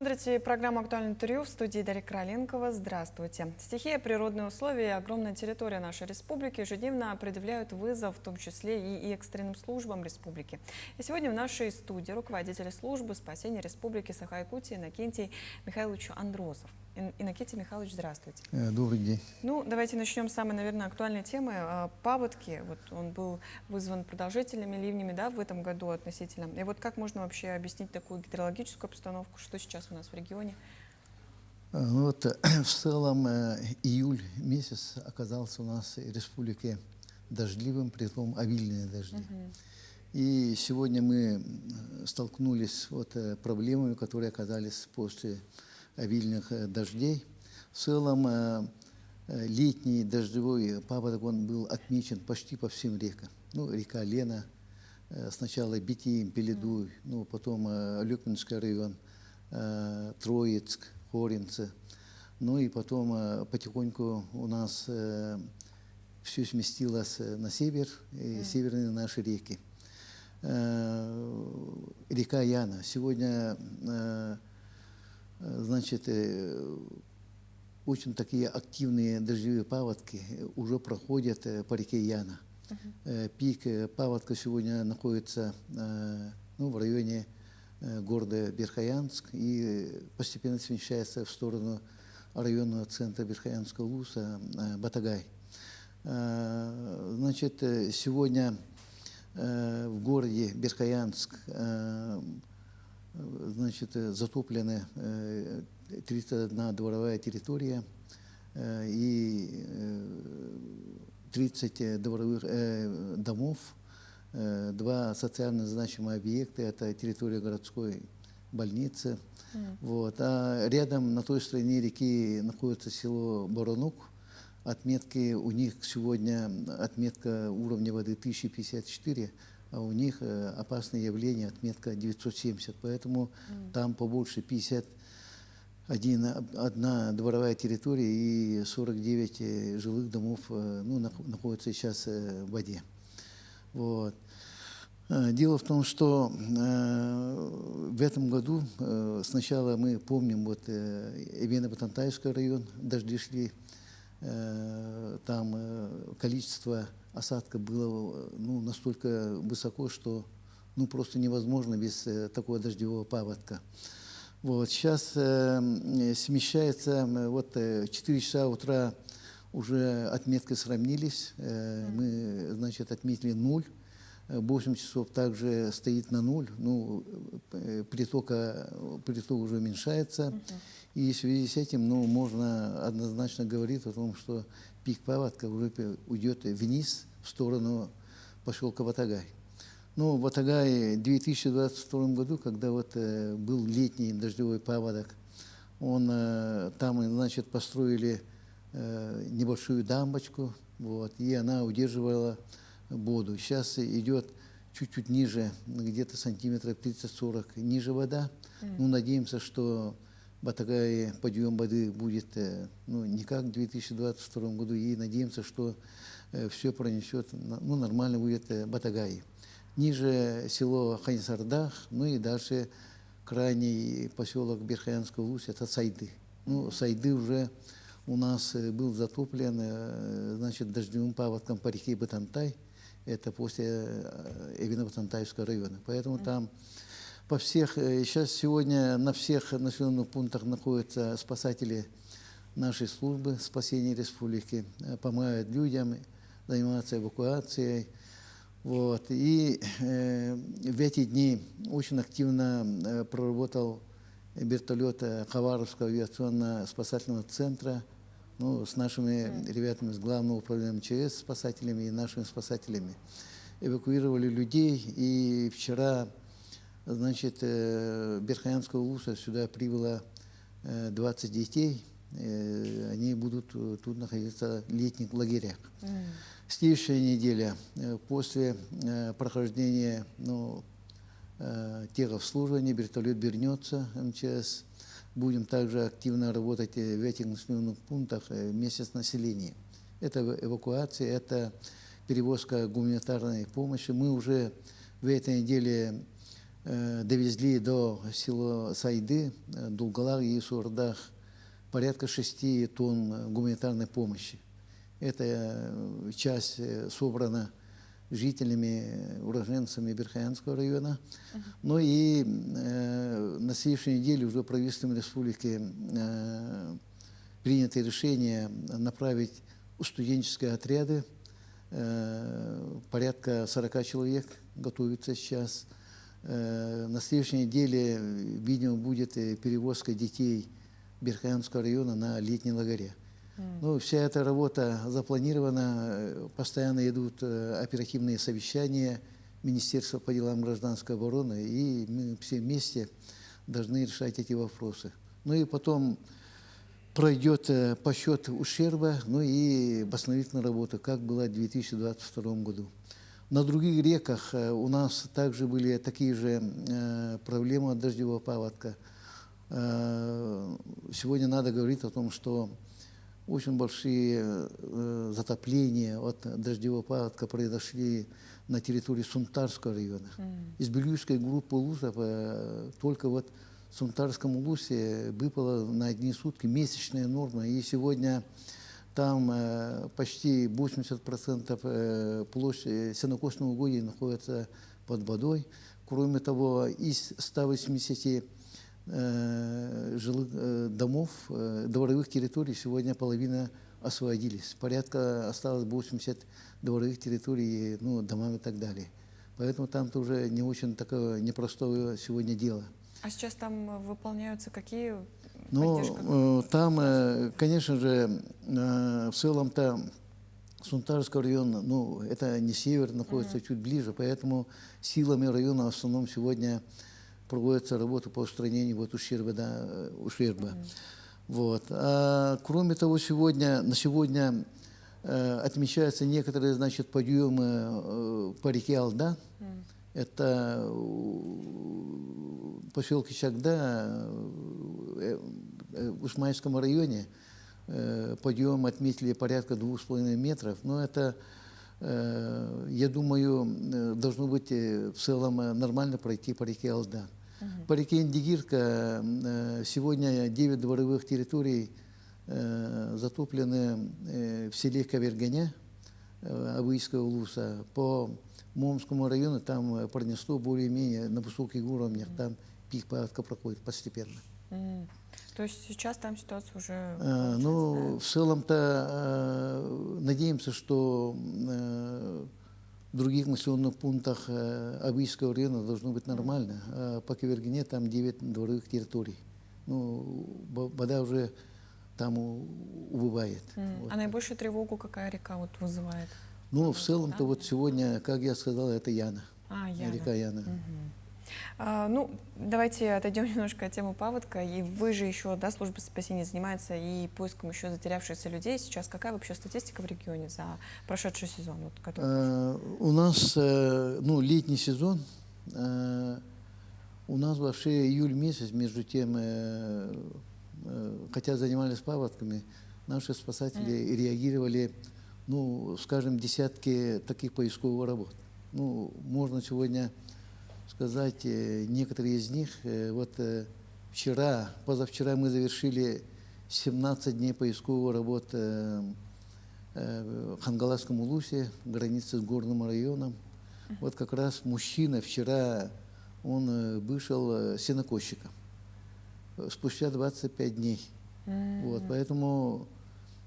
Смотрите программу «Актуальное интервью» в студии Дарья Краленкова. Здравствуйте. Стихия, природные условия и огромная территория нашей республики ежедневно предъявляют вызов, в том числе и экстренным службам республики. И сегодня в нашей студии руководитель службы спасения республики Саха-Якутия Иннокентий Михайлович Андросов. Иннокентий Михайлович, здравствуйте. Добрый день. Ну, давайте начнем с самой, наверное, актуальной темы. Паводки. Вот он был вызван продолжительными ливнями, да, в этом году относительно. И вот как можно вообще объяснить такую гидрологическую обстановку, что сейчас у нас в регионе? В целом июль месяц оказался у нас в республике дождливым, притом обильные дожди. И сегодня мы столкнулись с проблемами, которые оказались после обильных дождей. В целом летний дождевой паводок он был отмечен почти по всем рекам. Ну, река Лена, сначала Битим, Пеледуй, потом Люкминский район, Троицк, Хоринцы. Ну и потом потихоньку у нас все сместилось на север, и северные наши реки. Река Яна. Сегодня, очень такие активные дождевые паводки уже проходят по реке Яна. Пик паводка сегодня находится в районе города Верхоянск и постепенно смещается в сторону районного центра Верхоянского улуса Батагай. Сегодня в городе Верхоянск затоплены 31 дворовая территория и 30 дворовых домов, 2 социально значимых объекта, это территория городской больницы. А рядом на той стороне реки находится село Боронук. Отметки у них сегодня, отметка уровня воды 1054, а у них опасное явление, отметка 970. Поэтому там побольше 51 дворовая территория и 49 жилых домов находятся сейчас в воде. Дело в том, что в этом году сначала мы помним Эвено-Батантайский район, дожди шли, там количество осадков было настолько высоко, что просто невозможно без такого дождевого паводка. Сейчас смещается, 4 часа утра уже отметки сравнились, мы, отметили 0. 8 часов также стоит на 0, приток уже уменьшается. И в связи с этим можно однозначно говорить о том, что пик паводка уже уйдет вниз, в сторону поселка Батагай. В Батагае в 2022 году, когда был летний дождевой паводок, там построили небольшую дамбочку, и она удерживала воду. Сейчас идет чуть-чуть ниже, где-то сантиметров 30-40 ниже вода. Надеемся, что в Батагае подъем воды будет не как в 2022 году, и надеемся, что все пронесет, нормально будет в Батагае. Ниже село Ханисардах, и дальше крайний поселок Верхоянского улуса, это Сайды. Сайды уже у нас был затоплен, дождевым паводком по реке Батантай. Это после Эвено-Батантайского района. Поэтому там сейчас сегодня на всех населенных пунктах находятся спасатели нашей службы спасения республики, помогают людям, занимаются эвакуацией. И в эти дни очень активно проработал вертолет Хабаровского авиационно-спасательного центра, с нашими ребятами с Главного управления МЧС, спасателями и нашими спасателями. Эвакуировали людей, и вчера, Верхоянского улуса сюда прибыло 20 детей. Они будут тут находиться в летних лагерях. Следующая неделя, после прохождения техобслуживания, вертолет вернется, МЧС. Будем также активно работать в этих населенных пунктах вместе с населением. Это эвакуация, это перевозка гуманитарной помощи. Мы уже в этой неделе довезли до села Сайды, Дулгалар и Сурдах порядка 6 тонн гуманитарной помощи. Эта часть собрана жителями, уроженцами Берхаянского района. Ну и на следующей неделе уже правительством республики принято решение направить студенческие отряды. Порядка 40 человек готовится сейчас. На следующей неделе, видимо, будет перевозка детей Берхаянского района на летние лагеря. Ну, вся эта работа запланирована, постоянно идут оперативные совещания Министерства по делам гражданской обороны, и мы все вместе должны решать эти вопросы. Ну и потом пройдет подсчет ущерба, ну и восстановительная работа, как было в 2022 году. На других реках у нас также были такие же проблемы от дождевого паводка. Сегодня надо говорить о том, что очень большие затопления от дождевого паводка произошли на территории Сунтарского района. Из Белюйской группы улусов только вот в Сунтарском улусе выпала на одни сутки месячная норма. И сегодня там почти 80% площади сенокосного угодья находится под водой. Кроме того, из 180 жилых домов, дворовых территорий сегодня половина освободились. Порядка осталось 80 дворовых территорий, ну, домам и так далее. Поэтому там тоже не очень такое непростое сегодня дело. А сейчас там выполняются какие поддержки? Ну, там, конечно же, в целом-то Сунтарский район, ну, это не север, находится чуть ближе, поэтому силами района в основном сегодня проводится работа по устранению вот ущерба. Да, ущерба. Вот. А, кроме того, на сегодня отмечаются некоторые, значит, подъемы по реке Алда. Это в поселке Чагда, в Усмайском районе. Подъем отметили порядка 2,5 метров. Но это, я думаю, должно быть в целом нормально пройти по реке Алда. По реке Индигирка сегодня 9 дворовых территорий затоплены в селе Каверганя Абыйского улуса. По Момскому району там пронесло более-менее на высоких уровнях, там пик паводка проходит постепенно. То есть сейчас там ситуация уже... Ну, в целом-то надеемся, что в других населенных пунктах Абыйского района должно быть нормально. А по Кавергине там 9 дворовых территорий. Ну, вода уже там убывает. Вот. А наибольшую тревогу какая река вот вызывает? Ну, в целом-то вот сегодня, как я сказал, это Яна. Яна. Река Яна. Ну, давайте отойдем немножко от темы паводка. И вы же еще, да, служба спасения занимается и поиском еще затерявшихся людей. Сейчас какая вообще статистика в регионе за прошедший сезон? Вот, который... У нас, ну, летний сезон, у нас вообще июль месяц, между тем, хотя занимались паводками, наши спасатели реагировали, ну, скажем, десятки таких поисковых работ. Ну, можно сегодня сказать, некоторые из них, вот позавчера мы завершили 17 дней поисковых работ в Хангаласском улусе, границе с горным районом. Вот как раз мужчина вчера, он вышел сенокосчиком спустя 25 дней. Вот, поэтому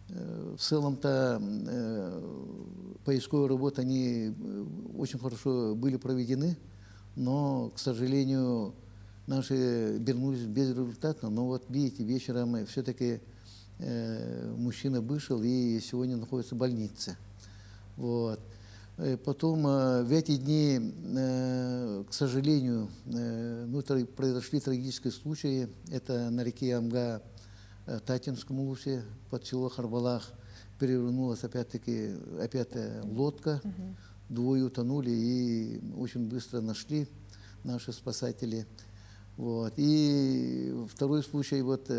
в целом-то поисковые работы, они очень хорошо были проведены, но, к сожалению, наши вернулись безрезультатно. Но вот видите, вечером все-таки мужчина вышел и сегодня находится в больнице. Вот. Потом в эти дни, к сожалению, ну, произошли трагические случаи. Это на реке Амга, Татинском улусе, под село Харбалах, перевернулась опять лодка. Двое утонули и очень быстро нашли наши спасатели. Вот. И второй случай вот,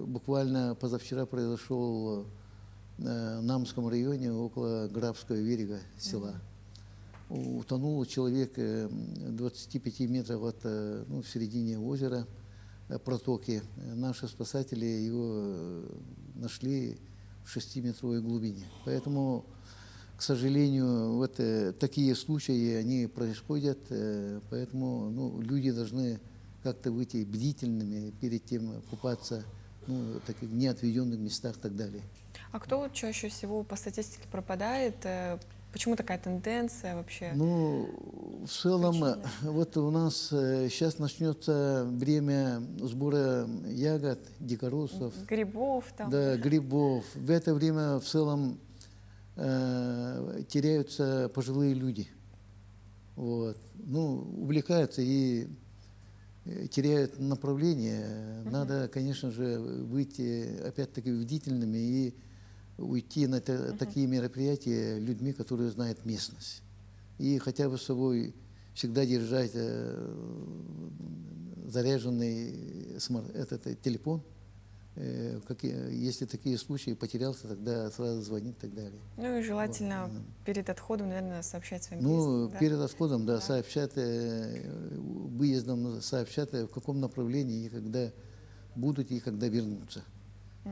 буквально позавчера произошел в Намском районе, около Грабского берега села. утонул человек 25 метров в середине озера, протоки. Наши спасатели его нашли в 6-метровой глубине. Поэтому, к сожалению, вот такие случаи, они происходят, поэтому люди должны как-то быть бдительными перед тем купаться в таких неотведенных местах и так далее. А кто вот чаще всего по статистике пропадает? Почему такая тенденция вообще? В целом, Причины? вот у нас сейчас начнется время сбора ягод, дикоросов, Грибов там. да, грибов. В это время в целом теряются пожилые люди. Вот. Увлекаются и теряют направление. Надо, конечно же, быть опять-таки бдительными и уйти на такие мероприятия людьми, которые знают местность. И хотя бы с собой всегда держать заряженный телефон. Если такие случаи потерялся, тогда сразу звонить и так далее. Ну и желательно перед отходом, наверное, сообщать своим близким. Да? Перед отходом, да, сообщать, выездом сообщать, в каком направлении и когда будут, и когда вернутся.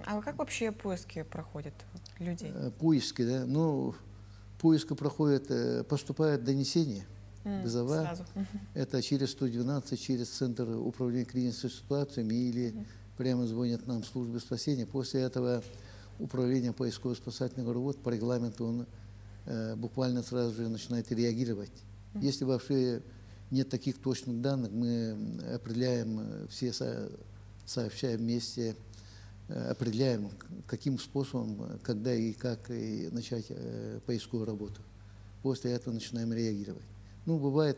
А как вообще поиски проходят людей? Поиски, да, поиски проходят, поступают донесения, вызова. Сразу. Это через 112, через Центр управления кризисными ситуациями или прямо звонят нам в службы спасения. После этого управление поисково-спасательных работ по регламенту он буквально сразу же начинает реагировать. Если вообще нет таких точных данных, мы определяем, все сообщаем вместе, определяем, каким способом, когда и как начать поисковую работу. После этого начинаем реагировать. Бывает,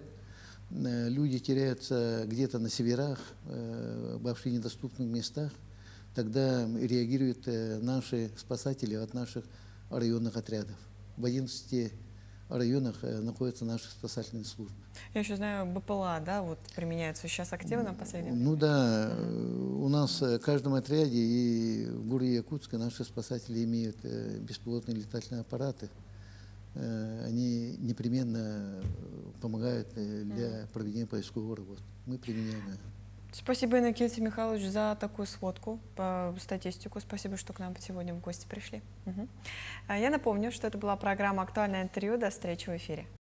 люди теряются где-то на северах, вообще недоступных местах, тогда реагируют наши спасатели от наших районных отрядов. В 11 районах находятся наши спасательные службы. Я еще знаю, БПЛА, да, вот применяются сейчас активно в последнее время? Да, у нас в каждом отряде и в городе Якутске наши спасатели имеют беспилотные летательные аппараты. Они непременно помогают для проведения поисковой работы. Мы применяем. Спасибо, Иннокентий Михайлович, за такую сводку по статистику. Спасибо, что к нам сегодня в гости пришли. Я напомню, что это была программа «Актуальное интервью». До встречи в эфире.